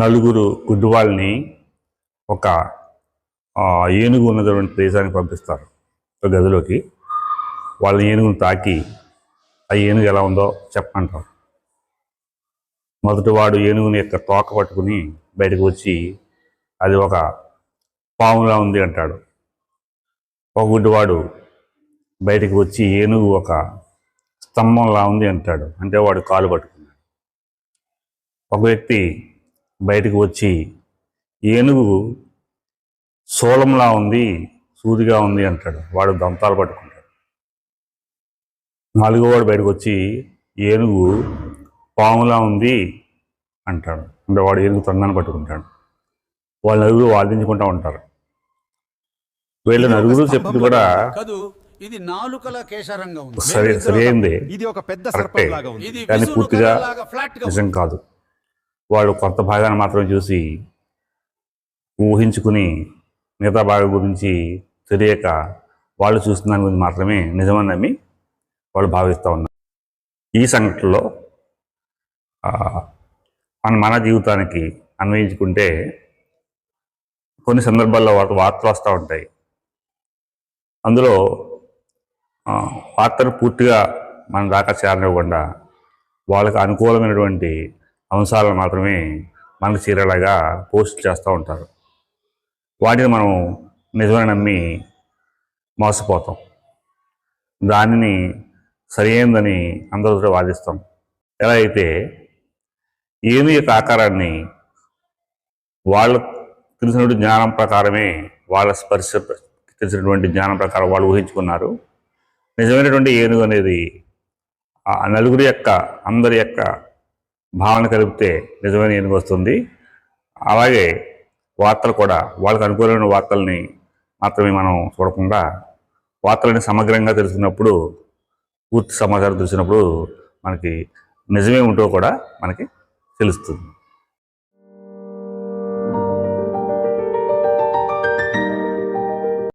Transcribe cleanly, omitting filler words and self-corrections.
నలుగురు గుడ్డివాళ్ళని ఒక ఏనుగు ఉన్నటువంటి ప్రదేశానికి పంపిస్తారు. ఒక గదిలోకి వాళ్ళ ఏనుగును తాకి ఆ ఏనుగు ఎలా ఉందో చెప్పంటారు. మొదటివాడు ఏనుగుని యొక్క తోక పట్టుకుని బయటకు వచ్చి అది ఒక పాములా ఉంది అంటాడు. ఒక గుడ్డివాడు బయటకు వచ్చి ఏనుగు ఒక స్తంభంలా ఉంది అంటాడు. అంటే వాడు కాలు పట్టుకున్నాడు. ఒక వ్యక్తి బయటకు వచ్చి ఏనుగు శూలంలా ఉంది, సూదిగా ఉంది అంటాడు. వాడు దంతాలు పట్టుకుంటాడు. నాలుగోవాడు బయటకు వచ్చి ఏనుగు పాములా ఉంది అంటాడు. అంటే వాడు ఏనుగు తొండాన్ని పట్టుకుంటాడు. వాళ్ళు నలుగురు వాదించుకుంటూ ఉంటారు. వీళ్ళు నలుగురు చెప్పింది కూడా ఇది నాలుకల కేశారంగా ఉంది. సరైంది, ఇది ఒక పెద్ద సర్పంలాగా ఉంది, కానీ పూర్తిగా నిజం కాదు. వాళ్ళు కొత్త భాగాన్ని మాత్రమే చూసి ఊహించుకుని మిగతా భాగం గురించి తెలియక వాళ్ళు చూస్తున్న దాని గురించి మాత్రమే నిజమని నమ్మి వాళ్ళు భావిస్తూ ఉన్నారు. ఈ సంఘటనలో మన జీవితానికి అన్వయించుకుంటే కొన్ని సందర్భాల్లో వార్తలు వస్తూ ఉంటాయి. అందులో వార్తను పూర్తిగా మన దాకా చేరనివ్వకుండా వాళ్ళకి అనుకూలమైనటువంటి అంశాలను మాత్రమే మనకు చేరేలాగా పోస్ట్ చేస్తూ ఉంటారు. వాటిని మనం నిజమని నమ్మి మోసపోతాం. దానిని సరైనదని అందరితో వాదిస్తాం. ఎలా అయితే ఏమి యొక్క ఆకారాన్ని వాళ్ళకు తెలిసినటువంటి జ్ఞానం ప్రకారమే, వాళ్ళ స్పర్శ తెలిసినటువంటి జ్ఞానం ప్రకారం వాళ్ళు ఊహించుకున్నారు. నిజమైనటువంటి ఏనుగు అనేది నలుగురి యొక్క అందరి యొక్క భావన కలిపితే నిజమైన ఏనుగు వస్తుంది. అలాగే వార్తలు కూడా వాళ్ళకి అనుకూలమైన వార్తల్ని మాత్రమే మనం చూడకుండా వార్తలని సమగ్రంగా తెలుసుకున్నప్పుడు, పూర్తి సమాచారం తెలిసినప్పుడు మనకి నిజమే ఉంటో కూడా మనకి తెలుస్తుంది.